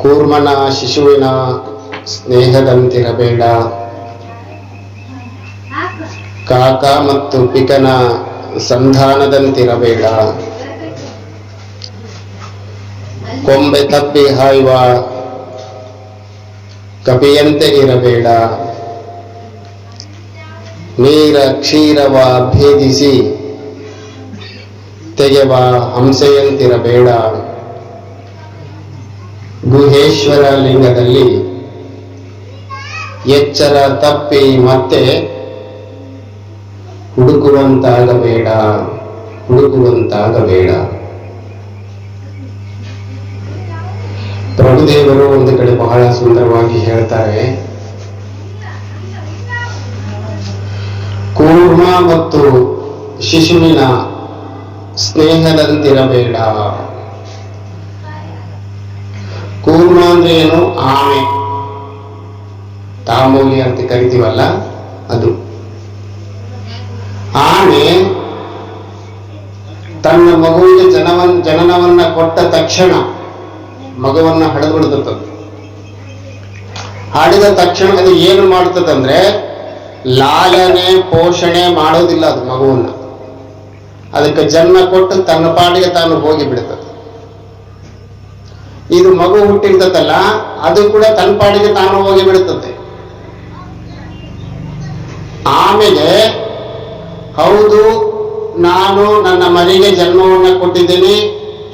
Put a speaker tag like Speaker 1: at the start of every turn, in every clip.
Speaker 1: ಕೂರ್ಮನ ಶಿಶುವಿನ ಸ್ನೇಹದಂತಿರಬೇಡ, ಕಾಕ ಮತ್ತು ಪಿಕನ ಸಂಧಾನದಂತಿರಬೇಡ, ಕೊಂಬೆ ತಪ್ಪಿ ಹಾಯುವ ಕಪಿಯಂತೆ ಇರಬೇಡ, ನೀರ ಕ್ಷೀರವ ಭೇದಿಸಿ ತೆಗೆವ ಹಂಸೆಯಂತಿರಬೇಡ, ಗುಹೇಶ್ವರ ಲಿಂಗದಲ್ಲಿ ಎಚ್ಚರ ತಪ್ಪಿ ಮತ್ತೆ ಹುಡುಕುವಂತಾಗಬೇಡ. ಪ್ರಭುದೇವರು ಒಂದು ಕಡೆ ಬಹಳ ಸುಂದರವಾಗಿ ಹೇಳ್ತಾರೆ, ಕೂರ್ಮ ಮತ್ತು ಶಿಶುವಿನ ಸ್ನೇಹದಂತಿರಬೇಡ. ಕೂರ್ಮ ಅಂದ್ರೆ ಏನು? ಆಮೆ, ತಾಮೂಲಿ ಅಂತ ಕರಿತೀವಲ್ಲ ಅದು. ಆಮೆ ತನ್ನ ಮಗುವಿಗೆ ಜನನವನ್ನ ಕೊಟ್ಟ ತಕ್ಷಣ ಮಗುವನ್ನ ಹಡೆದ್ಬಿಡ್ತದೆ. ಹಾಡಿದ ತಕ್ಷಣ ಅದು ಏನು ಮಾಡ್ತದಂದ್ರೆ ಲಾಲನೆ ಪೋಷಣೆ ಮಾಡೋದಿಲ್ಲ. ಅದು ಮಗುವನ್ನ ಅದಕ್ಕೆ ಜನ್ಮ ಕೊಟ್ಟು ತನ್ನ ಪಾಡಿಗೆ ತಾನು ಹೋಗಿ ಬಿಡ್ತದೆ. ಇದು ಮಗು ಹುಟ್ಟಿರ್ತದಲ್ಲ, ಅದು ಕೂಡ ತನ್ನ ಪಾಡಿಗೆ ತಾನು ಹೋಗಿ ಬಿಡುತ್ತದೆ. ಆಮೇಲೆ ಹೌದು, ನಾನು ನನ್ನ ಮರಿಗೆ ಜನ್ಮವನ್ನ ಕೊಟ್ಟಿದ್ದೇನೆ,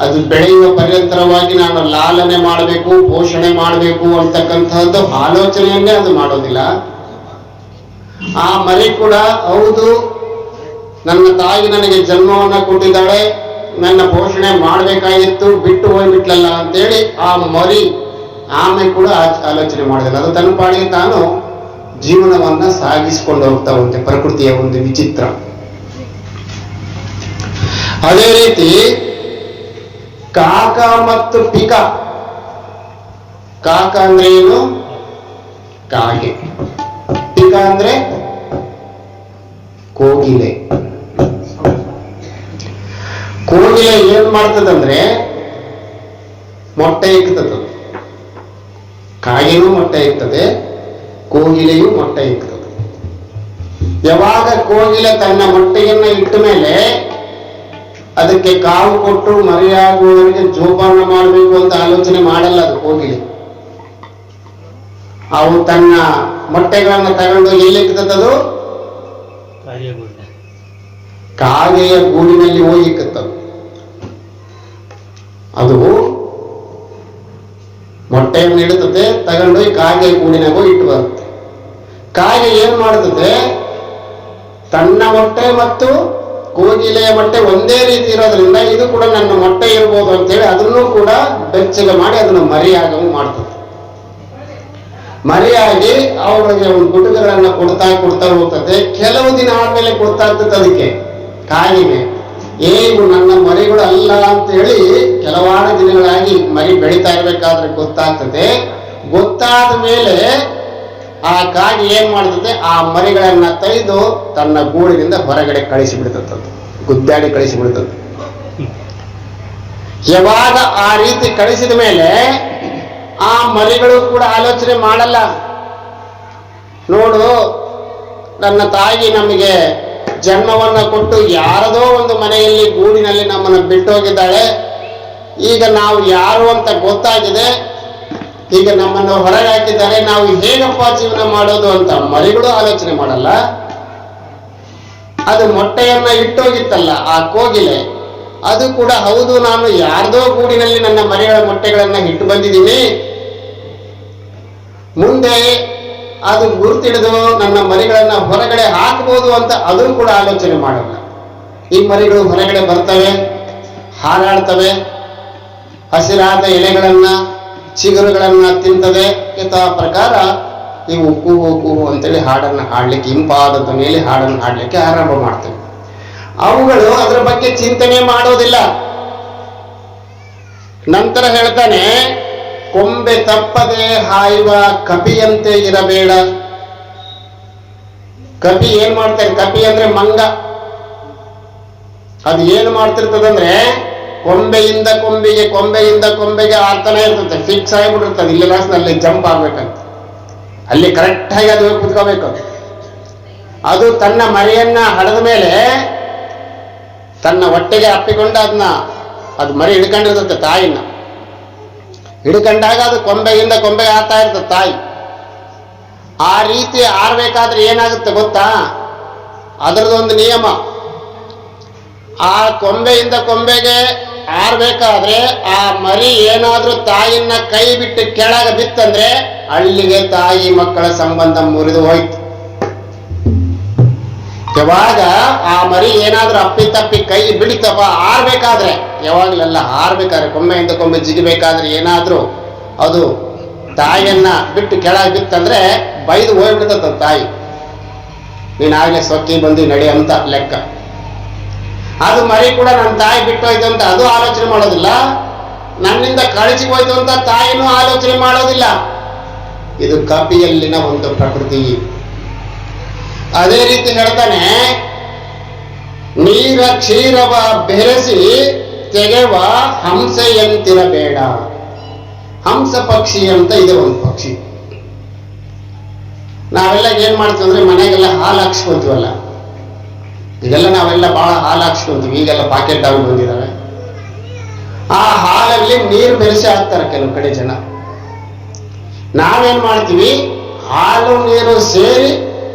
Speaker 1: ಅದು ಬೆಳೆಯುವ ಪರ್ಯಂತರವಾಗಿ ನಾನು ಲಾಲನೆ ಮಾಡಬೇಕು, ಪೋಷಣೆ ಮಾಡಬೇಕು ಅಂತಕ್ಕಂಥದ್ದು ಆಲೋಚನೆಯನ್ನೇ ಅದು ಮಾಡೋದಿಲ್ಲ. ಆ ಮರಿ ಕೂಡ ಹೌದು, ನನ್ನ ತಾಯಿ ನನಗೆ ಜನ್ಮವನ್ನ ಕೊಟ್ಟಿದ್ದಾಳೆ, ನನ್ನ ಪೋಷಣೆ ಮಾಡಬೇಕಾಗಿತ್ತು, ಬಿಟ್ಟು ಹೋಗ್ಬಿಟ್ಲಲ್ಲ ಅಂತೇಳಿ ಆ ಮರಿ ಆಮೆ ಕೂಡ ಆಲೋಚನೆ ಮಾಡೋದಿಲ್ಲ. ಅದು ತನ್ನ ಪಾಡಿಗೆ ತಾನು ಜೀವನವನ್ನ ಸಾಗಿಸಿಕೊಂಡು ಹೋಗ್ತಾ ಉಂಟೆ. ಪ್ರಕೃತಿಯ ಒಂದು ವಿಚಿತ್ರ. ಅದೇ ರೀತಿ ಕಾಕ ಮತ್ತು ಪಿಕ. ಕಾಕ ಅಂದ್ರೆ ಏನು? ಕಾಗೆ. ಪಿಕ ಅಂದ್ರೆ ಕೋಗಿಲೆ. ಕೋಗಿಲೆ ಏನ್ ಮಾಡ್ತದಂದ್ರೆ ಮೊಟ್ಟೆ ಇಕ್ತದೆ. ಕಾಗೆನೂ ಮೊಟ್ಟೆ ಇಕ್ತದೆ, ಕೋಗಿಲೆಯೂ ಮೊಟ್ಟೆ ಇಕ್ತದೆ. ಯಾವಾಗ ಕೋಗಿಲೆ ತನ್ನ ಮೊಟ್ಟೆಯನ್ನ ಇಟ್ಟ ಮೇಲೆ ಅದಕ್ಕೆ ಕಾವು ಕೊಟ್ಟು ಮರಿಯಾಗುವವರಿಗೆ ಜೋಪಾನ ಮಾಡಬೇಕು ಅಂತ ಆಲೋಚನೆ ಮಾಡಲ್ಲ ಅದು ಕೋಗಿಲೆ. ಅವು ತನ್ನ ಮೊಟ್ಟೆಗಳನ್ನ ತಗೊಂಡು ಎಲ್ಲಿಕ್ತದದು? ಕಾಗೆಯ ಗೂಡಿನಲ್ಲಿ ಹೋಗಿಕ್ಕತ್ತದು. ಅದು ಮೊಟ್ಟೆಯನ್ನು ಇಡುತ್ತದೆ, ತಗೊಂಡು ಕಾಗೆಯ ಗೂಡಿನಾಗೂ ಇಟ್ಟು ಬರುತ್ತೆ. ಕಾಗೆ ಏನ್ ಮಾಡುತ್ತದೆ? ತನ್ನ ಮೊಟ್ಟೆ ಮತ್ತು ಕೋಗಿಲೆಯ ಮೊಟ್ಟೆ ಒಂದೇ ರೀತಿ ಇರೋದ್ರಿಂದ ಇದು ಕೂಡ ನನ್ನ ಮೊಟ್ಟೆ ಇರ್ಬೋದು ಅಂತೇಳಿ ಅದನ್ನು ಕೂಡ ಬೆಚ್ಚಗೆ ಮಾಡಿ ಅದನ್ನು ಮರಿಯಾಗವು ಮಾಡ್ತದೆ. ಮರಿಯಾಗಿ ಅವುಗಳಿಗೆ ಒಂದು ಗುಡುಗುಗಳನ್ನ ಕೊಡ್ತಾ ಹೋಗ್ತದೆ. ಕೆಲವು ದಿನ ಆದ್ಮೇಲೆ ಗೊತ್ತಾಗ್ತದೆ ಅದಕ್ಕೆ, ಕಾಯಿಗೆ ಇವು ನನ್ನ ಮರಿಗಳು ಅಲ್ಲ ಅಂತ ಹೇಳಿ ಕೆಲವಾರು ದಿನಗಳಾಗಿ ಮರಿ ಬೆಳೀತಾ ಇರ್ಬೇಕಾದ್ರೆ ಗೊತ್ತಾಗ್ತದೆ. ಗೊತ್ತಾದ ಮೇಲೆ ಆ ಕಾಗಿ ಏನ್ ಮಾಡ್ತದೆ? ಆ ಮರಿಗಳನ್ನ ತೆಗೆದು ತನ್ನ ಗೂಡಿನಿಂದ ಹೊರಗಡೆ ಕಳಿಸಿ ಬಿಡ್ತದೆ, ಗುದ್ದಾಡಿ ಕಳಿಸಿ ಬಿಡ್ತದೆ. ಯಾವಾಗ ಆ ರೀತಿ ಕಳಿಸಿದ ಮೇಲೆ ಆ ಮರಿಗಳು ಕೂಡ ಆಲೋಚನೆ ಮಾಡಲ್ಲ. ನೋಡು, ನನ್ನ ತಾಯಿ ನಮಗೆ ಜನ್ಮವನ್ನ ಕೊಟ್ಟು ಯಾರದೋ ಒಂದು ಮನೆಯಲ್ಲಿ ಗೂಡಿನಲ್ಲಿ ನಮ್ಮನ್ನು ಬಿಟ್ಟು ಹೋಗಿದ್ದಾಳೆ, ಈಗ ನಾವು ಯಾರು ಅಂತ ಗೊತ್ತಾಗಿದೆ, ಈಗ ನಮ್ಮನ್ನು ಹೊರಗೆ ಹಾಕಿದ್ದಾರೆ, ನಾವು ಹೇಗಪ್ಪ ಜೀವನ ಮಾಡೋದು ಅಂತ ಮರಿಗಳು ಆಲೋಚನೆ ಮಾಡಲ್ಲ. ಅದು ಮೊಟ್ಟೆಯನ್ನ ಇಟ್ಟೋಗಿತ್ತಲ್ಲ ಆ ಕೋಗಿಲೆ, ಅದು ಕೂಡ ಹೌದು, ನಾನು ಯಾರ್ದೋ ಗೂಡಿನಲ್ಲಿ ನನ್ನ ಮರಿಗಳ ಮೊಟ್ಟೆಗಳನ್ನ ಇಟ್ಟು ಬಂದಿದ್ದೀನಿ, ಮುಂದೆ ಅದು ಗುರುತಿಡಿದು ನನ್ನ ಮರಿಗಳನ್ನ ಹೊರಗಡೆ ಹಾಕಬಹುದು ಅಂತ ಅದು ಕೂಡ ಆಲೋಚನೆ ಮಾಡಲ್ಲ. ಈ ಮರಿಗಳು ಹೊರಗಡೆ ಬರ್ತವೆ, ಹಾರಾಡ್ತವೆ, ಹಸಿರಾದ ಎಲೆಗಳನ್ನ ಚಿಗುರುಗಳನ್ನ ತಿಂತದೆ. ಯಥಾ ಪ್ರಕಾರ ಇವು ಕೂಹು ಕೂಹು ಅಂತೇಳಿ ಹಾಡನ್ನು ಹಾಡ್ಲಿಕ್ಕೆ, ಇಂಪಾದ ಧ್ವನಿಯಲ್ಲಿ ಹಾಡನ್ನು ಹಾಡ್ಲಿಕ್ಕೆ ಆರಂಭ ಮಾಡ್ತವೆ. ಅವುಗಳು ಅದರ ಬಗ್ಗೆ ಚಿಂತನೆ ಮಾಡೋದಿಲ್ಲ. ನಂತರ ಹೇಳ್ತಾನೆ, ಕೊಂಬೆ ತಪ್ಪದೆ ಹಾಯುವ ಕಪಿಯಂತೆ ಇರಬೇಡ. ಕಪಿ ಏನ್ ಮಾಡ್ತಾರೆ? ಕಪಿ ಅಂದ್ರೆ ಮಂಗ. ಅದು ಏನು ಮಾಡ್ತಿರ್ತದಂದ್ರೆ ಕೊಂಬೆಯಿಂದ ಕೊಂಬೆಗೆ ಕೊಂಬೆಯಿಂದ ಕೊಂಬೆಗೆ ಆಗ್ತಾನೆ ಇರ್ತದೆ, ಫಿಕ್ಸ್ ಆಗಿಬಿಟ್ಟಿರ್ತದೆ. ಇಲ್ಲಿ ಅಲ್ಲಿ ಜಂಪ್ ಆಗ್ಬೇಕಂತ, ಅಲ್ಲಿ ಕರೆಕ್ಟಾಗಿ ಅದು ಕುತ್ಕೋಬೇಕು. ಅದು ತನ್ನ ಮರಿಯನ್ನ ಹಡದ ಮೇಲೆ ತನ್ನ ಹೊಟ್ಟೆಗೆ ಅಪ್ಪಿಕೊಂಡು ಅದು ಮರಿ ಹಿಡ್ಕೊಂಡಿರ್ತದೆ, ತಾಯಿನ ಹಿಡ್ಕೊಂಡಾಗ ಅದು ಕೊಂಬೆಯಿಂದ ಕೊಂಬೆಗೆ ಆಗ್ತಾ ಇರ್ತದೆ ತಾಯಿ. ಆ ರೀತಿ ಆರ್ಬೇಕಾದ್ರೆ ಏನಾಗುತ್ತೆ ಗೊತ್ತಾ? ಅದರದೊಂದು ನಿಯಮ. ಆ ಕೊಂಬೆಯಿಂದ ಕೊಂಬೆಗೆ ಆರ್ಬೇಕಾದ್ರೆ ಆ ಮರಿ ಏನಾದ್ರೂ ತಾಯಿನ ಕೈ ಬಿಟ್ಟು ಕೆಳಗೆ ಬಿತ್ತಂದ್ರೆ ಅಲ್ಲಿಗೆ ತಾಯಿ ಮಕ್ಕಳ ಸಂಬಂಧ ಮುರಿದು ಹೋಯ್ತು. ಯಾವಾಗ ಆ ಮರಿ ಏನಾದ್ರೂ ಅಪ್ಪಿತಪ್ಪಿ ಕೈ ಬಿಡಿತಪ್ಪ ಆರ್ಬೇಕಾದ್ರೆ, ಯಾವಾಗಲೆಲ್ಲ ಆರ್ಬೇಕಾದ್ರೆ ಕೊಂಬೆಯಿಂದ ಕೊಂಬೆ ಜಿಗಿಬೇಕಾದ್ರೆ ಏನಾದ್ರೂ ಅದು ತಾಯಿಯನ್ನ ಬಿಟ್ಟು ಕೆಳಗೆ ಬಿತ್ತಂದ್ರೆ ಬೈದು ಹೋಗ್ಬಿಡ್ತದ ತಾಯಿ, ನೀನಾಗ್ಲೇ ಸೊಕ್ಕಿ ಬಂದು ನಡಿ ಅಂತ ಲೆಕ್ಕ. ಅದು ಮರಿ ಕೂಡ ನನ್ನ ತಾಯಿ ಬಿಟ್ಟು ಹೋಯ್ತು ಅಂತ ಅದು ಆಲೋಚನೆ ಮಾಡೋದಿಲ್ಲ, ನನ್ನಿಂದ ಕಳಚಿ ಹೋಯ್ತು ಅಂತ ತಾಯಿನೂ ಆಲೋಚನೆ ಮಾಡೋದಿಲ್ಲ. ಇದು ಕಪಿಯಲ್ಲಿನ ಒಂದು ಪ್ರಕೃತಿ. ಅದೇ ರೀತಿ ಹೇಳ್ತಾನೆ, ನೀರ ಕ್ಷೀರವ ಬೆರೆಸಿ ತೆಗೆವ ಹಂಸೆಯಂತಿರಬೇಡ. ಹಂಸ ಪಕ್ಷಿ ಅಂತ ಇದೆ ಒಂದು ಪಕ್ಷಿ. ನಾವೆಲ್ಲ ಏನ್ ಮಾಡ್ತೀವಿ ಅಂದ್ರೆ ಮನೆಗೆಲ್ಲ ಹಾಲು ಹಾಕ್ಸ್ಕೊಂತೀವಲ್ಲ, ಇದೆಲ್ಲ ನಾವೆಲ್ಲ ಬಹಳ ಹಾಲು ಹಾಕ್ಸ್ಕೊಂತೀವಿ, ಈಗೆಲ್ಲ ಪಾಕೆಟ್ ಆಗಿ ಬಂದಿದ್ದಾವೆ. ಆ ಹಾಲಲ್ಲಿ ನೀರು ಬೆರೆಸಿ ಹಾಕ್ತಾರೆ ಕೆಲವು ಕಡೆ ಜನ. ನಾವೇನ್ ಮಾಡ್ತೀವಿ, ಹಾಲು ನೀರು ಸೇರಿ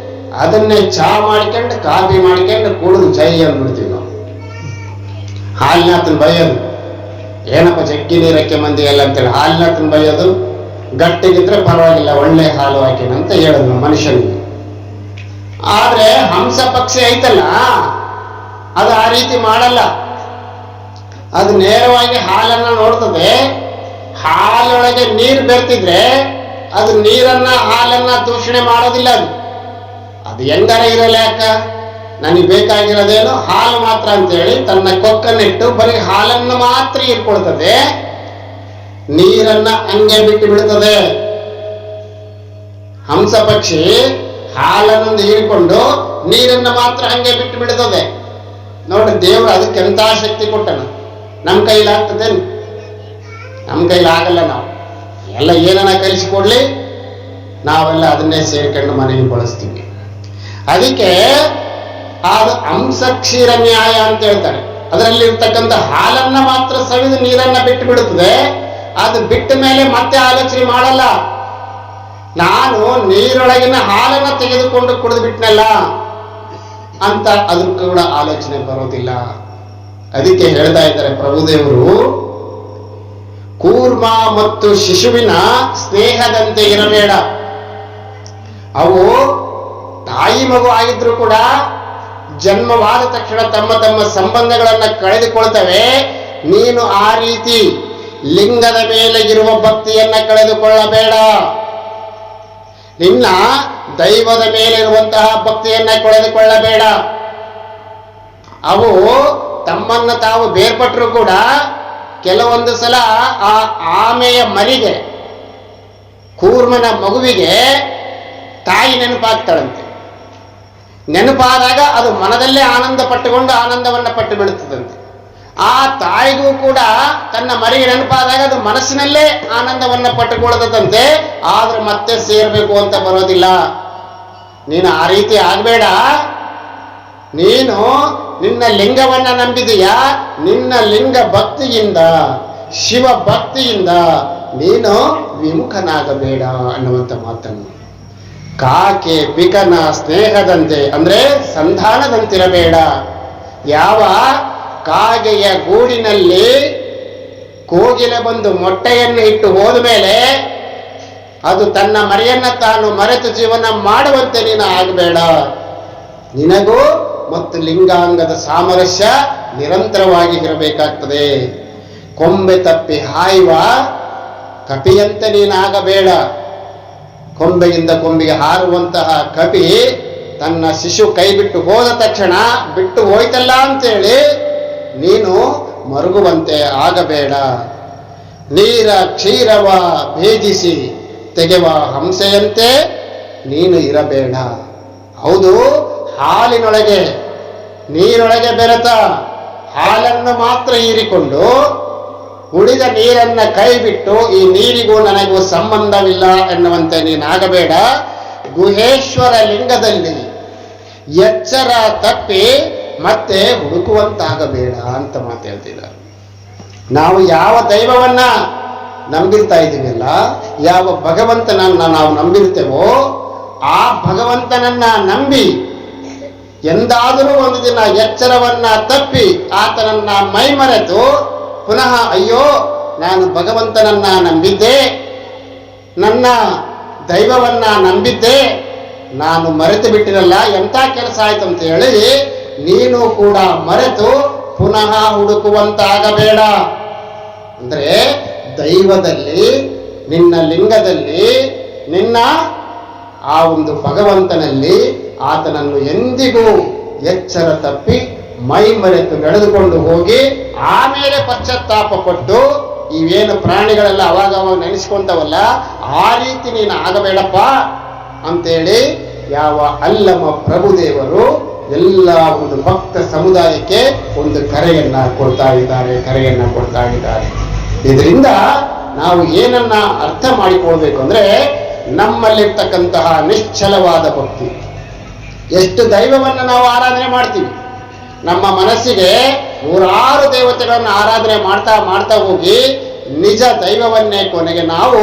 Speaker 1: ಅದನ್ನೇ ಚಹಾ ಮಾಡ್ಕೊಂಡು ಕಾಫಿ ಮಾಡ್ಕೊಂಡು ಕುಡಿದು ಜೈ ಅಂದ್ಬಿಡ್ತೀವಿ ನಾವು. ಹಾಲಿನಾತನ ಬೈಯೋದು, ಏನಪ್ಪ ಜಗ್ಗಿ ನೀರಕ್ಕೆ ಮಂದಿ ಎಲ್ಲ ಅಂತೇಳಿ ಹಾಲಿನಾತನ ಬೈಯೋದು. ಗಟ್ಟಿಗಿದ್ರೆ ಪರವಾಗಿಲ್ಲ, ಒಳ್ಳೆ ಹಾಲು ಹಾಕಿನಂತ ಹೇಳೋದು ಮನುಷ್ಯನಿಗೆ. ಆದ್ರೆ ಹಂಸ ಪಕ್ಷಿ ಐತಲ್ಲ, ಅದು ಆ ರೀತಿ ಮಾಡಲ್ಲ. ಅದು ನೇರವಾಗಿ ಹಾಲನ್ನ ನೋಡ್ತದೆ. ಹಾಲೊಳಗೆ ನೀರು ಬೆರ್ತಿದ್ರೆ ಅದು ನೀರನ್ನ ಹಾಲನ್ನ ದೂಷಣೆ ಮಾಡೋದಿಲ್ಲ. ಅದು ಹೆಂಗಾರ ಇರಲ್ಲ, ಯಾಕ ನನಗೆ ಬೇಕಾಗಿರೋದೇನು ಹಾಲು ಮಾತ್ರ ಅಂತೇಳಿ ತನ್ನ ಕೊಕ್ಕನ್ನಿಟ್ಟು ಬರೀ ಹಾಲನ್ನು ಮಾತ್ರ ಇಟ್ಕೊಳ್ತದೆ, ನೀರನ್ನ ಹಂಗೆ ಬಿಟ್ಟು ಬಿಡುತ್ತದೆ. ಹಂಸ ಪಕ್ಷಿ ಹಾಲನ್ನು ಹೀರಿಕೊಂಡು ನೀರನ್ನ ಮಾತ್ರ ಹಂಗೆ ಬಿಟ್ಟು ಬಿಡುತ್ತದೆ. ನೋಡ್ರಿ, ದೇವರು ಅದಕ್ಕೆ ಎಂತ ಶಕ್ತಿ ಕೊಟ್ಟನು. ನಮ್ಮ ಕೈಲಾಗ್ತದೇನು? ನಮ್ಮ ಕೈಲಾಗಲ್ಲ. ನಾವು ಎಲ್ಲ ಏನನ್ನ ಕಲಿಸಿಕೊಡ್ಲಿ, ನಾವೆಲ್ಲ ಅದನ್ನೇ ಸೇರ್ಕೊಂಡು ಮನೆಗೆ ಬಳಸ್ತೀವಿ. ಅದಕ್ಕೆ ಅದು ಹಂಸ ಕ್ಷೀರ ನ್ಯಾಯ ಅಂತ ಹೇಳ್ತಾರೆ. ಅದರಲ್ಲಿ ಇರ್ತಕ್ಕಂಥ ಹಾಲನ್ನ ಮಾತ್ರ ಸವಿದು ನೀರನ್ನ ಬಿಟ್ಟು ಬಿಡುತ್ತದೆ. ಅದು ಬಿಟ್ಟ ಮೇಲೆ ಮತ್ತೆ ಆಲೋಚನೆ ಮಾಡಲ್ಲ, ನಾನು ನೀರೊಳಗಿನ ಹಾಲನ್ನ ತೆಗೆದುಕೊಂಡು ಕುಡಿದು ಬಿಟ್ನಲ್ಲ ಅಂತ ಅದಕ್ಕೂ ಕೂಡ ಆಲೋಚನೆ ಬರೋದಿಲ್ಲ. ಅದಕ್ಕೆ ಹೇಳ್ತಾ ಇದ್ದಾರೆ ಪ್ರಭುದೇವರು, ಕೂರ್ಮ ಮತ್ತು ಶಿಶುವಿನ ಸ್ನೇಹದಂತೆ ಇರಬೇಡ. ಅವು ತಾಯಿ ಮಗು ಆಗಿದ್ರು ಕೂಡ ಜನ್ಮವಾದ ತಕ್ಷಣ ತಮ್ಮ ತಮ್ಮ ಸಂಬಂಧಗಳನ್ನ ಕಳೆದುಕೊಳ್ತವೆ. ನೀನು ಆ ರೀತಿ ಲಿಂಗದ ಮೇಲೆ ಇರುವ ಭಕ್ತಿಯನ್ನ ಕಳೆದುಕೊಳ್ಳಬೇಡ. ನಿನ್ನ ದೈವದ ಮೇಲಿರುವಂತಹ ಭಕ್ತಿಯನ್ನ ಕಳೆದುಕೊಳ್ಳಬೇಡ. ಅವು ತಮ್ಮನ್ನ ತಾವು ಬೇರ್ಪಟ್ಟರು ಕೂಡ ಕೆಲವೊಂದು ಸಲ ಆ ಆಮೆಯ ಮರಿಗೆ, ಕೂರ್ಮನ ಮಗುವಿಗೆ ತಾಯಿ ನೆನಪಾಗ್ತಾಳಂತೆ. ನೆನಪಾದಾಗ ಅದು ಮನದಲ್ಲೇ ಆನಂದ ಪಟ್ಟುಕೊಂಡು ಆನಂದವನ್ನ ಪಟ್ಟು ಬಿಡುತ್ತದಂತೆ. ಆ ತಾಯಿಗೂ ಕೂಡ ತನ್ನ ಮರಿಗೆ ನೆನಪಾದಾಗ ಅದು ಮನಸ್ಸಿನಲ್ಲೇ ಆನಂದವನ್ನ ಪಟ್ಟುಕೊಳ್ಳದಂತೆ. ಆದ್ರೆ ಮತ್ತೆ ಸೇರ್ಬೇಕು ಅಂತ ಬರೋದಿಲ್ಲ. ನೀನು ಆ ರೀತಿ ಆಗ್ಬೇಡ. ನೀನು ನಿನ್ನ ಲಿಂಗವನ್ನ ನಂಬಿದೀಯಾ, ನಿನ್ನ ಲಿಂಗ ಭಕ್ತಿಯಿಂದ, ಶಿವ ಭಕ್ತಿಯಿಂದ ನೀನು ವಿಮುಖನಾಗಬೇಡ ಅನ್ನುವಂಥ ಮಾತನ್ನು. ಕಾಕೆ ಪಿಕನ ಸ್ನೇಹದಂತೆ ಅಂದ್ರೆ ಸಂಧಾನದಂತಿರಬೇಡ. ಯಾವ ಕಾಗೆಯ ಗೂಡಿನಲ್ಲಿ ಕೋಗಿಲೆ ಬಂದು ಮೊಟ್ಟೆಯನ್ನು ಇಟ್ಟು ಹೋದ ಮೇಲೆ ಅದು ತನ್ನ ಮರಿಯನ್ನ ತಾನು ಮರೆತು ಜೀವನ ಮಾಡುವಂತೆ ನೀನು ಆಗಬೇಡ. ನಿನಗೂ ಮತ್ತು ಲಿಂಗಾಂಗದ ಸಾಮರಸ್ಯ ನಿರಂತರವಾಗಿ ಇರಬೇಕಾಗ್ತದೆ. ಕೊಂಬೆ ತಪ್ಪಿ ಹಾಯುವ ಕಪಿಯಂತೆ ನೀನಾಗಬೇಡ. ಕೊಂಬೆಯಿಂದ ಕೊಂಬೆಗೆ ಹಾರುವಂತಹ ಕಪಿ ತನ್ನ ಶಿಶು ಕೈ ಬಿಟ್ಟು ಹೋದ ತಕ್ಷಣ ಬಿಟ್ಟು ಹೋಯ್ತಲ್ಲ ಅಂತೇಳಿ ನೀನು ಮರುಗುವಂತೆ ಆಗಬೇಡ. ನೀರ ಕ್ಷೀರವ ಭೇದಿಸಿ ತೆಗೆವ ಹಂಸೆಯಂತೆ ನೀನು ಇರಬೇಡ. ಹೌದು, ಹಾಲಿನೊಳಗೆ ನೀರೊಳಗೆ ಬೆರೆತ ಹಾಲನ್ನು ಮಾತ್ರ ಹೀರಿಕೊಂಡು ಉಳಿದ ನೀರನ್ನ ಕೈ ಬಿಟ್ಟು ಈ ನೀರಿಗೂ ನನಗೂ ಸಂಬಂಧವಿಲ್ಲ ಎನ್ನುವಂತೆ ನೀನಾಗಬೇಡ. ಗುಹೇಶ್ವರ ಲಿಂಗದಲ್ಲಿ ಎಚ್ಚರ ತಪ್ಪಿ ಮತ್ತೆ ಹುಡುಕುವಂತಾಗಬೇಡ ಅಂತ ಮಾತು ಹೇಳ್ತಿದ್ದಾರೆ. ನಾವು ಯಾವ ದೈವವನ್ನ ನಂಬಿರ್ತಾ ಇದ್ದೀವಲ್ಲ, ಯಾವ ಭಗವಂತನನ್ನ ನಾವು ನಂಬಿರ್ತೇವೋ ಆ ಭಗವಂತನನ್ನ ನಂಬಿ ಎಂದಾದರೂ ಒಂದು ದಿನ ಎಚ್ಚರವನ್ನ ತಪ್ಪಿ ಆತನನ್ನ ಮೈಮರೆತು ಪುನಃ ಅಯ್ಯೋ ನಾನು ಭಗವಂತನನ್ನ ನಂಬಿದ್ದೆ, ನನ್ನ ದೈವವನ್ನ ನಂಬಿದ್ದೆ, ನಾನು ಮರೆತು ಬಿಟ್ಟಿರಲ್ಲ, ಎಂಥ ಕೆಲಸ ಆಯ್ತು ಅಂತ ಹೇಳಿ ನೀನು ಕೂಡ ಮರೆತು ಪುನಃ ಹುಡುಕುವಂತಾಗಬೇಡ. ಅಂದ್ರೆ ದೈವದಲ್ಲಿ, ನಿನ್ನ ಲಿಂಗದಲ್ಲಿ, ನಿನ್ನ ಆ ಒಂದು ಭಗವಂತನಲ್ಲಿ ಆತನನ್ನು ಎಂದಿಗೂ ಎಚ್ಚರ ತಪ್ಪಿ ಮೈ ಮರೆತು ನಡೆದುಕೊಂಡು ಹೋಗಿ ಆಮೇಲೆ ಪಶ್ಚಾತ್ತಾಪ ಪಟ್ಟು ಇವೇನು ಪ್ರಾಣಿಗಳೆಲ್ಲ ಅವಾಗ ನೆನೆಸ್ಕೊಂತವಲ್ಲ ಆ ರೀತಿ ನೀನು ಆಗಬೇಡಪ್ಪ ಅಂತೇಳಿ ಯಾವ ಅಲ್ಲಮ ಪ್ರಭುದೇವರು ಎಲ್ಲ ಒಂದು ಭಕ್ತ ಸಮುದಾಯಕ್ಕೆ ಒಂದು ಕರೆಯನ್ನ ಕೊಡ್ತಾ ಇದ್ದಾರೆ. ಇದರಿಂದ ನಾವು ಏನನ್ನ ಅರ್ಥ ಮಾಡಿಕೊಳ್ಬೇಕು ಅಂದ್ರೆ ನಮ್ಮಲ್ಲಿರ್ತಕ್ಕಂತಹ ನಿಶ್ಚಲವಾದ ಭಕ್ತಿ. ಎಷ್ಟು ದೈವವನ್ನು ನಾವು ಆರಾಧನೆ ಮಾಡ್ತೀವಿ, ನಮ್ಮ ಮನಸ್ಸಿಗೆ ನೂರಾರು ದೇವತೆಗಳನ್ನು ಆರಾಧನೆ ಮಾಡ್ತಾ ಹೋಗಿ ನಿಜ ದೈವವನ್ನೇ ಕೊನೆಗೆ ನಾವು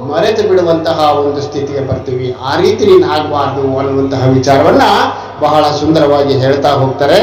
Speaker 1: ಮರೆತು ಬಿಡುವಂತಹ ಒಂದು ಸ್ಥಿತಿಗೆ ಬರ್ತೀವಿ. ಆ ರೀತಿ ನೀನು ಆಗಬಾರ್ದು ಅನ್ನುವಂತಹ ವಿಚಾರವನ್ನ ಬಹಳ ಸುಂದರವಾಗಿ ಹೇಳ್ತಾ ಹೋಗ್ತಾರೆ.